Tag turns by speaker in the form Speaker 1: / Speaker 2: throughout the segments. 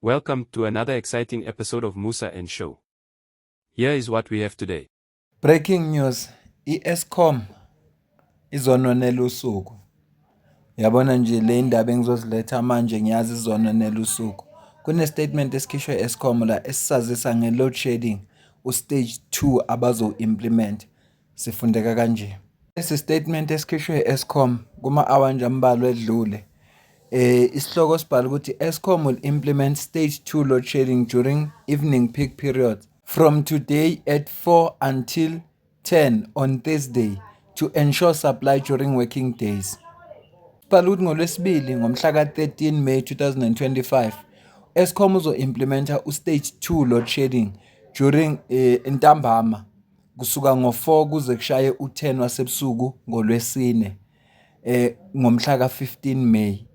Speaker 1: Welcome to another exciting episode of Musa and Show. Here is what we have today.
Speaker 2: Breaking news, i-Eskom izononela usuku. Yabona nje le ndaba engizoziletha manje ngiyazi izononela usuku. Kune-statement esikhishwe e-Eskom la esisazisa nge-load shedding u-stage 2 abazo-implement. Sifundeka kanje. Lesi statement esikhishwe e-Eskom kuma-hour nje ambalwa edlule. Isihloko sibhala ukuthi Eskom will implement stage 2 load shedding during evening peak period from today at 4 until 10 on Thursday to ensure supply during working days. Sibhala ukuthi ngoLwesibili ngomhla ka-13 May 2025 Eskom uzo-implementa u-stage 2 load shedding during ntambama kusuka ngo-4 kuze kushaye u-10 wasebusuku ngoLwesine ngomhla ka-15 May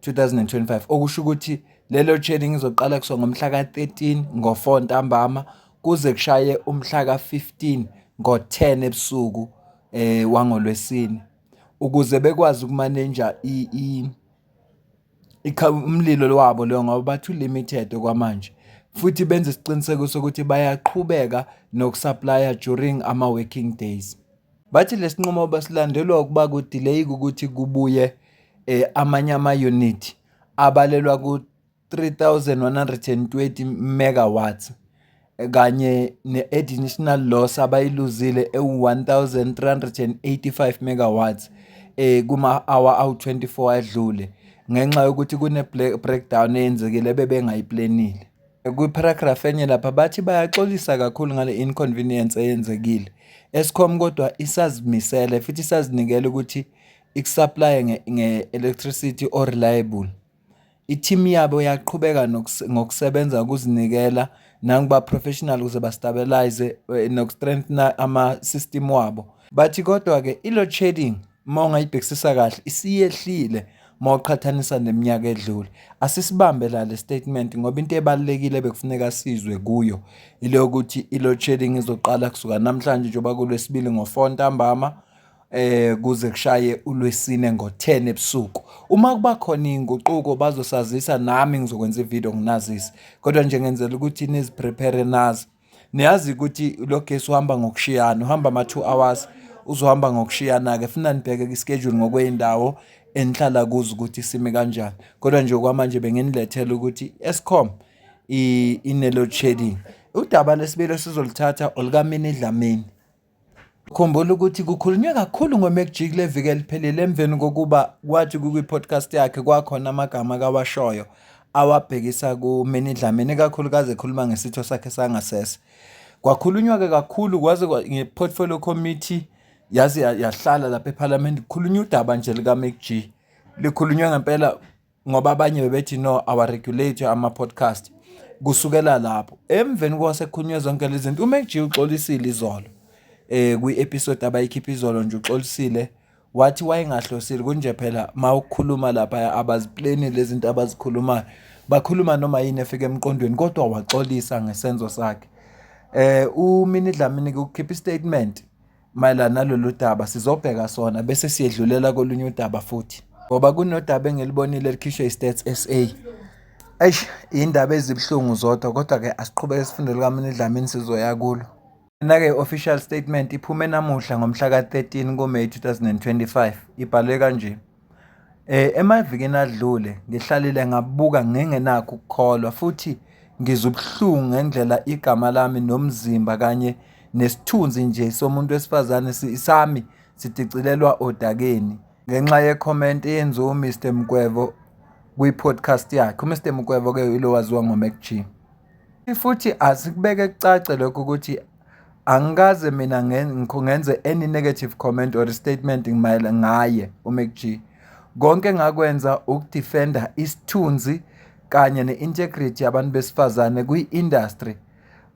Speaker 2: 2025 okusho ukuthi le load shedding izoqala kusuka ngomhla ka-13 ngo-4 ntambama kuze kushaye umhla ka-15 ngo-10 ebusuku wangolwesine ukuze bekwazi ukumaneja umlilo wabo lo ngoba bathu limited okwamanje futhi benze isiqiniseko sokuthi bayaqhubeka nokusupplya during ama-working days. Bathi lesinqumo basilandelwa ukuba kudelay ukuthi kubuye amanye ama-unit abalelwa ku-3120 megawatts kanye ne-additional loss abayiluzile ewu-1385 megawatts kuma-hour awu-24 adlule ngenxa yokuthi kune-breakdown eyenzekile ebebengayiplanile. Kwi-paragraph enye lapha bathi bayaxolisa kakhulu ngale inconvenience eyenzekile. Eskom kodwa isazimisele futhi isazinikele ukuthi ikusupply nge-electricity o-reliable. I-team yabo yaqhubeka ngokusebenza ukuzinikela nangokuba professional ukuze bastabilize nokustrengthena ama-system wabo. Bathi kodwa-ke i-load shedding uma ungayibhekisisa kahle isiyehlile uma uqhathanisa neminyaka edlule. Asisibambe la le statement ngoba into ebalulekile bekufuneka sizwe kuyo ile yokuthi i-load shedding izoqala kusuka namhlanje njengoba kuLwesibili ngo-4 ntambama kuze kushaye uLwesine ngo-10 ebusuku. Uma kuba khona inguquko bazosazisa nami ngizokwenza ivideo nginazise. Kodwa nje ngenzela ukuthi niziprepare nazi. Niyazi ukuthi lo gesi uhamba ngokushiyana, uhamba ama-2 hours uzohamba ngokushiyana-ke funa nibheke ischedule ngokweyindawo enihlala kuzo ukuthi sime kanjani. Kodwa nje okwamanje benginilethela ukuthi Eskom ine-load shedding. Udaba lesibili sizolithatha olikaMini Dlamini. Khumbula ukuthi kukhulunywe kakhulu ngoMacG kule viki eliphelile emveni kokuba kwathi kwi-podcast yakhe kwakhona amagama kawashoyo awabhekisa kuMini Dlamini kakhulukazi ekhuluma ngesitho sakhe sangasese. Kwakhulunywa-ke kakhulu kwaze nge-portfolio committee yazi yahlala lapha eParliament kukhulunywa udaba nje likaMacG. Likhulunywa ngempela ngoba abanye bebethi no our regulator ama-podcast. Kusukela lapho emveni kwasekukhulunywe zonke lezi zinto uMacG uxolisile izolo. Kwi-episode abayikhipha izolo nje uxolisile wathi wayengahlosile kunje phela mawukhuluma lapha abazipleni lezi zinto abazikhulumayo bakhuluma noma yini efika emqondweni kodwa waxolisa ngesenzo sakhe. uMini Dlamini ukukhipha istatement mayelana nalolu daba sizobheka sona bese siyedlulela kolunye udaba futhi ngoba kunodaba engilibonile likhishwe iStats SA. Indaba ezibhlungu zodwa kodwa ke asiqhubeke sifunde likaMini Dlamini sizoya kulo. Nake official statement iphume namuhla ngomhla ka-13 kuMay 2025 ibhalwe kanje. Emavikini adlule ngihlalile ngabuka ngengenakho ukukholwa futhi ngizubuhlungu ngendlela igama lami nomzimba kanye nesithunzi nje somuntu wesifazane sami sidicilelwa odakeni ngenxa ye-comment eyenziwe uMr Mgwebo kwi-podcast yakhe. uMr Mgwebo-ke ilo waziwa ngoMacG. Futhi asikubeke kucace lokho ukuthi angikaze mina ngenze any negative comment or statement mayelana ngaye uMacG. Konke engakwenza ukudefenda isithunzi kanye ne-integrity yabantu besifazane kwi-industry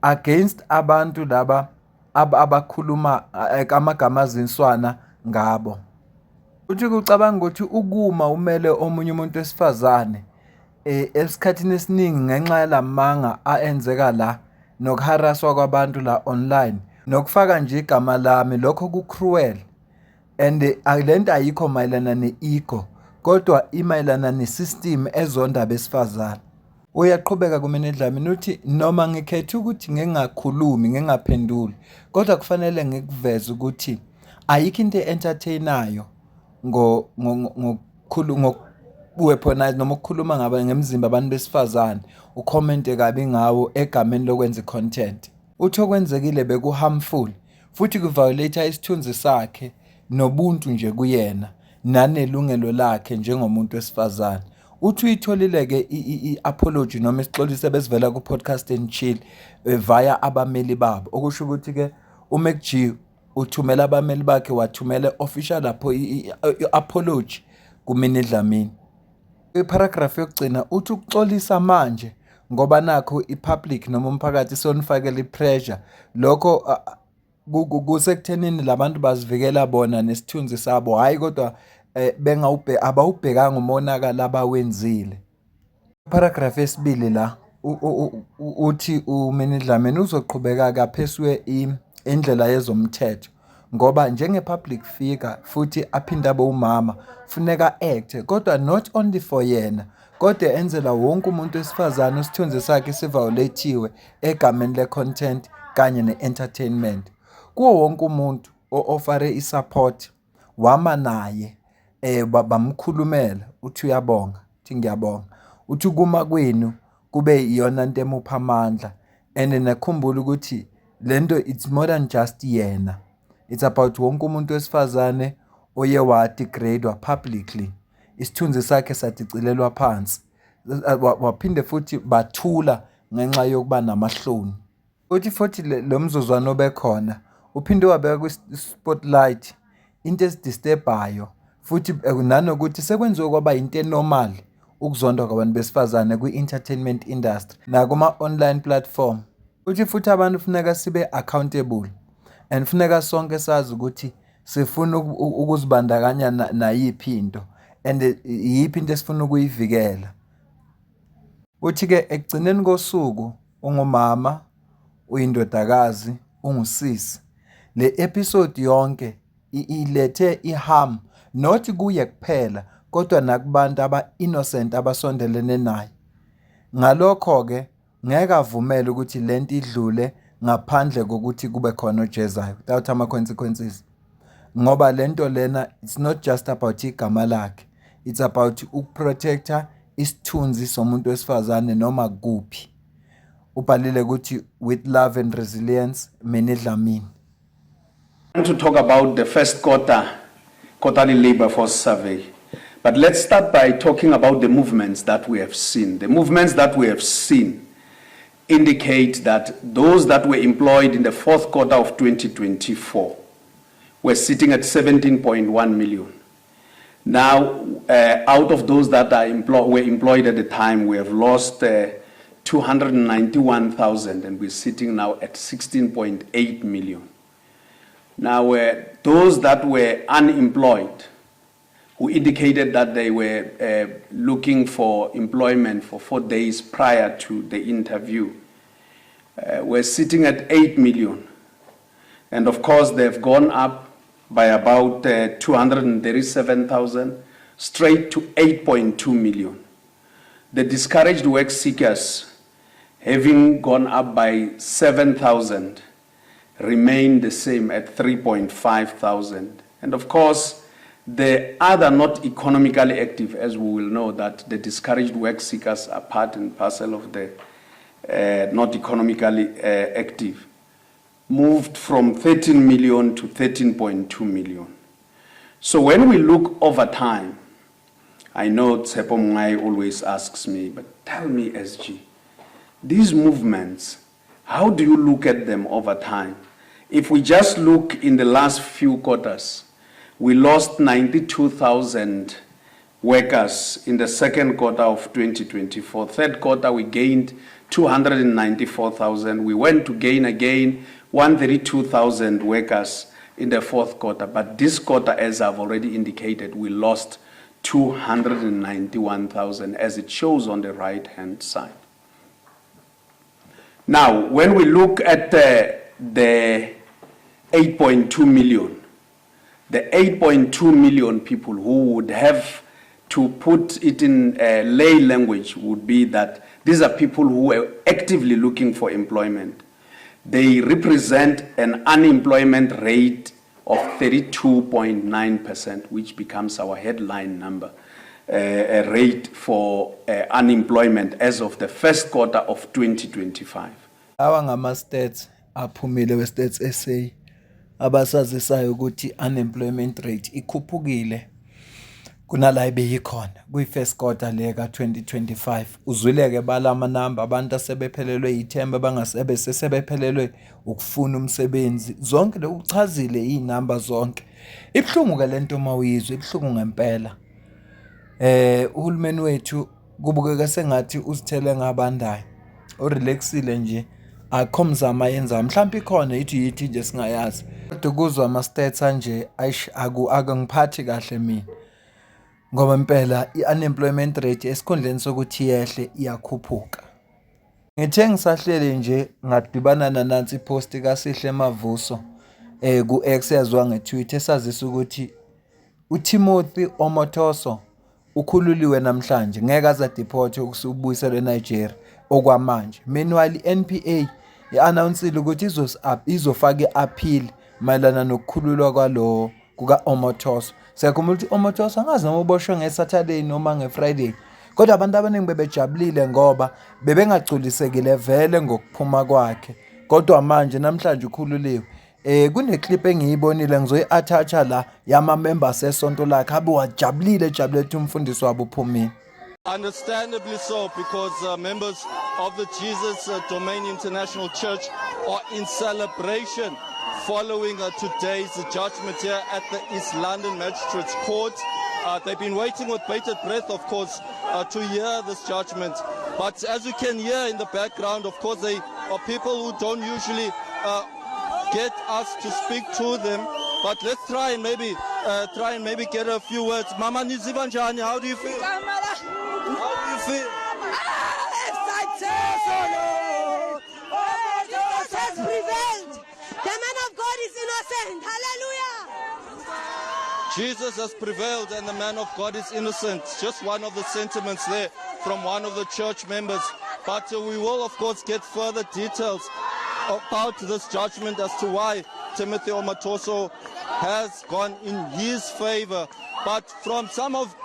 Speaker 2: against abantu laba abakhuluma amagama azinswana ngabo. Uthi kucabanga ukuthi ukuma umele omunye umuntu wesifazane esikhathini esiningi ngenxa yalamanga aenzeka la nokuharaswa kwabantu la online nokufaka nje igama lami lokho ku-cruel and lento ayikho mayelana ne-ego kodwa imayelana ne-system ezonda besifazane. Uyaqhubeka kuMina Dlamini uthi noma ngikhetha ukuthi ngingakhulumi ngingaphenduli kodwa kufanele ngikuveze ukuthi ayikho into entertainayo weaponize noma ukukhuluma ngemizimba abantu besifazane ucommente kabi ngawo egameni lokwenza content. Uthi okwenzekile bekuharmful futhi kuviolate isithunzi sakhe nobuntu nje kuyena nanelungelo lakhe njengomuntu wesifazane. Uthi uyitholile-ke i-apology noma isixolisi ebesivela ku-podcast and chill via abameli babo, okusho ukuthi-ke uMac G uthumela abameli bakhe wathumela official lapho i-apology kuMina Dlamini. Iparagraph yokugcina uthi ukuxolisa manje ngoba nakho i-public noma umphakathi sonifakela i-pressure lokho kusekuthenini labantu bazivikela bona nesithunzi sabo, hhayi kodwa abawubhekanga umonakalo abawenzile. Paragraph yesibili la uthi uMina Dlamini uzoqhubeka kapheswe indlela yezomthetho ngoba njenge-public figure futhi aphinde abe umama funeka acte kodwa not only for yena kodwa enzela wonke umuntu wesifazane isithunzi sakhe siviolatiwe egameni le-content kanye ne-entertainment. Kuwo wonke umuntu ofare i-support wama naye bamkhulumela uthi uyabonga, uthi ngiyabonga, uthi kuma kwenu kube iyona nto emupha amandla and nekhumbula ukuthi lento it's more than just yena, it's about wonke umuntu wesifazane oye wadegrade publicly, isithunzi sakhe sadicilelwa phansi, waphinde futhi bathula ngenxa yokuba namahloni. Uthi futhi lo mzuzwana obekhona uphinde wabeka kwi-spotlight into ezidisturbayo futhi nanokuthi sekwenziwe kwaba into enormal ukuzondwa kwabantu besifazane kwi-entertainment industry nakuma-online platform. Uthi futhi abantu funeka sibe accountable and funeka sonke sazi ukuthi sifuna ukuzibandakanya nayiphi into and yiphi into esifuna ukuyivikela. Uthi-ke ekugcineni kosuku ungumama, uyindodakazi, ungusisi, le episode yonke ilethe i-harm not kuye kuphela kodwa nakubantu aba-innocent abasondelene naye. Ngalokho-ke ngeke avumele ukuthi lento idlule ngaphandle kokuthi kube khona ojezayo without ama-consequences, ngoba lento lena it's not just about igama lakhe, it's about ukuprotecta isithunzi somuntu wesifazane noma kuphi. Ubhalile ukuthi with love and resilience, Mina Dlamini.
Speaker 3: To talk about the first quarterly labor force survey. But let's start by talking about the movements that we have seen. The movements that we have seen indicate that those that were employed in the fourth quarter of 2024 were sitting at 17.1 million. Now, out of those that were employed at the time, we have lost 291,000 and we're sitting now at 16.8 million. Now, those that were unemployed, who indicated that they were looking for employment for 4 days prior to the interview, were sitting at 8 million. And of course, they've gone up by about 237,000, straight to 8.2 million. The discouraged work seekers, having gone up by 7,000, remain the same at 3.5 thousand. And of course, the other not economically active, as we will know that the discouraged work seekers are part and parcel of the not economically active, moved from 13 million to 13.2 million. So when we look over time, I know Tsepo Mungai always asks me, but tell me, SG, these movements, how do you look at them over time? If we just look in the last few quarters, we lost 92,000 workers in the second quarter of 2024. Third quarter, we gained 294,000. We went to gain again 132,000 workers in the fourth quarter. But this quarter, as I've already indicated, we lost 291,000, as it shows on the right-hand side. Now, when we look at the 8.2 million, the 8.2 million people who would have to put it in lay language would be that these are people who are actively looking for employment. They represent an unemployment rate of 32.9%, which becomes our headline number, a rate for unemployment as of the first quarter of 2025.
Speaker 2: Lawa ngama-stats aphumile we-Stats SA abasazisayo ukuthi unemployment rate ikhuphukile kunala beyikhona kwi-first quarter le ka-2025. Uzwile-ke bala amanamba abantu asebephelelwe yithemba bangasebesebephelelwe ukufuna umsebenzi. Zonke lokhu kuchazile iy'namba zonke. Ibuhlungu-ke le nto mawuyizwe, ibuhlungu ngempela. Uhulumeni wethu kubukeka sengathi uzithele ngabandayo. Urelaxile nje, akho mzamo ayenzayo. Mhlawumbe ikhona yithi nje singayazi. Kodwa kuzwa ama-stats anje akangiphathi kahle mina. Ngoba impela i-unemployment rate esikhundleni sokuthi yehle iyakhuphuka. Ngithe ngisahlele nje ngadibana nansi ipost kaSihle Mavuso ku-X yaziwa nge-Twitter esazisa ukuthi uTimothy Omotoso ukhululiwe namhlanje, ngeke aze deport ukubuyiselwe eNigeria okwamanje. Meanwhile i-NPA i-announcile ukuthi izofaka i-appeal mayelana nokukhululwa kwalo kuka-Omotoso. Siyakhumbula ukuthi Omotoso angazi noma uboshwe ngeSaturday noma ngeFriday, kodwa abantu abaningi bebejabulile ngoba bebengagculisekile vele ngokuphuma kwakhe. Kodwa manje namhlanje ukhululiwe. Kuneclip engiyibonile ngizoyi-attach la yama-members esonto lakhe abe wajabulile ukuthi umfundisi wabo uphumile.
Speaker 4: Understandably so, because members of the Jesus Domain International Church are in celebration following today's judgment here at the East London Magistrates Court. They've been waiting with bated breath, of course, to hear this judgment. But as you can hear in the background, of course, they are people who don't usually get us to speak to them. But let's try and maybe get a few words. Mama Nizibanjani, how do you feel? How do you feel?
Speaker 5: Jesus has prevailed. The man of God is innocent. Hallelujah.
Speaker 4: Jesus has prevailed and the man of God is innocent. Just one of the sentiments there from one of the church members. But we will, of course, get further details about this judgment as to why Timothy Omotoso has gone in his favor. But from some of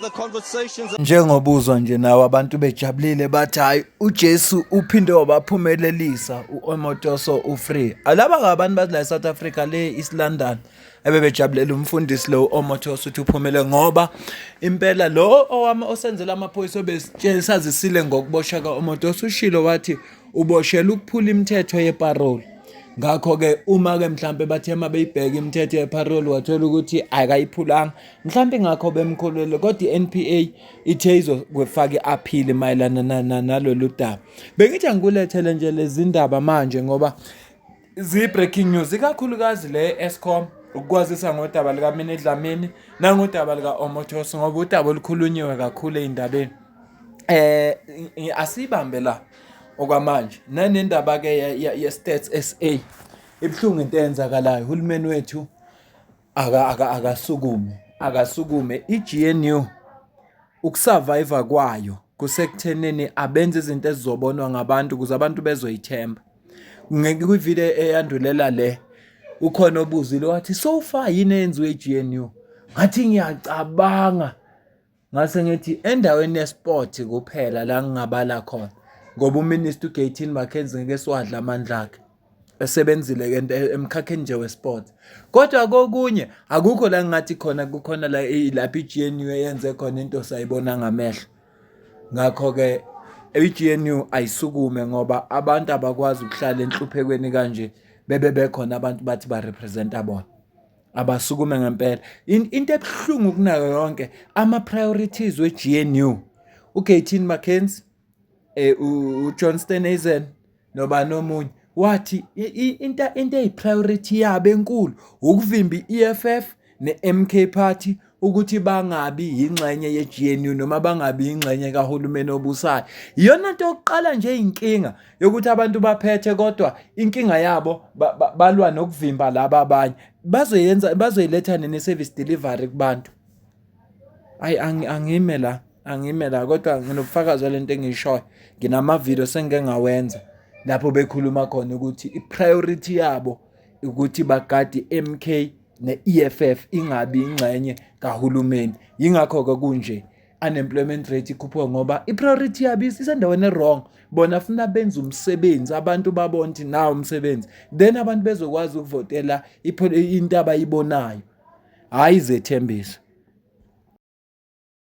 Speaker 4: the conversations,
Speaker 2: njengobuzwa nje nawo abantu bejabulile bathi hayi uJesu uphinde wabaphumelelisa uOmotoso ufree. Alaba ngabantu bazila eSouth Africa le East London ebebejabulela umfundisi lo uOmotoso uthi uphumele ngoba impela lo osenzela amaphoyisa obesazisile ngokuboshwa kaOmotoso ushilo wathi uboshela ukuphula imithetho yeparole. Ngakho-ke uma-ke mhlampe bathe uma beyibheka imithetho yeparole wathola ukuthi akayiphulanga, mhlampe ngakho bemkhulule, kodwa i-NPA ithe izofaka i-appeal mayelana nalolu daba. Bengithi angikulethele nje lezi ndaba manje ngoba zi-breaking news, ikakhulukazi le Eskom ukukwazisa ngodaba likaMini Dlamini nangodaba lika-Omotoso ngoba udaba olukhulunyiwe kakhulu ey'ndabeni. Asibambe la okwamanje nanendaba ke ye-Stats SA ibuhlungu into eyenzakalayo. Uhulumeni wethu akasukume i-GNU ukusurvive kwayo kusekuthenini abenze izinto ezizobonwa ngabantu ukuze abantu bezoyithemba. Kwivideo eyandulela le ukhona obuzile wathi so far yini eyenziwe i-GNU, ngathi ngiyacabanga ngase ngithi endaweni yesport kuphela la ngingabala khona ngoba uMinister uGayton McKenzie ngeke siwadla amandla akhe esebenzile ke emkhakheni nje wesport. Kodwa kokunye akukho la ngathi khona kukhona la lapha i-GNU eyenze khona into sayibona ngamehlo. Ngakho ke i-GNU ayisukume ngoba abantu abakwazi ukuhlala enhluphekweni kanje bekhona abantu bathi ba represent abona. Abasukume ngempela. Into ebuhlungu kunayo yonke ama priorities we-GNU uGayton McKenzie uJohn Steenhuisen noba nomunye wathi into eyipriority yabo enkulu ukuvimba i-EFF ne-MK Party ukuthi bangabi yingxenye ye-GNU noma bangabi yingxenye kahulumeni obusayo. Iyona nto yokuqala nje inkinga yokuthi abantu baphethe kodwa inkinga yabo balwa nokuvimba laba abanye bazoyiletha ne-service delivery kubantu. Ayi angime la kodwa nginobufakazi walento engiyishoyo. Nginamavidiyo sengike ngawenza lapho bekhuluma khona ukuthi i-priority yabo ukuthi bagade MK ne-EFF ingabi ingxenye kahulumeni. Yingakho-ke kunje unemployment rate ikhuphuka ngoba i-priority yabo isendaweni e-wrong. Bona funa benze umsebenzi, abantu babone ukuthi nawo umsebenzi, then abantu bezokwazi ukuvotela into abayibonayo, hhayi izethembiso.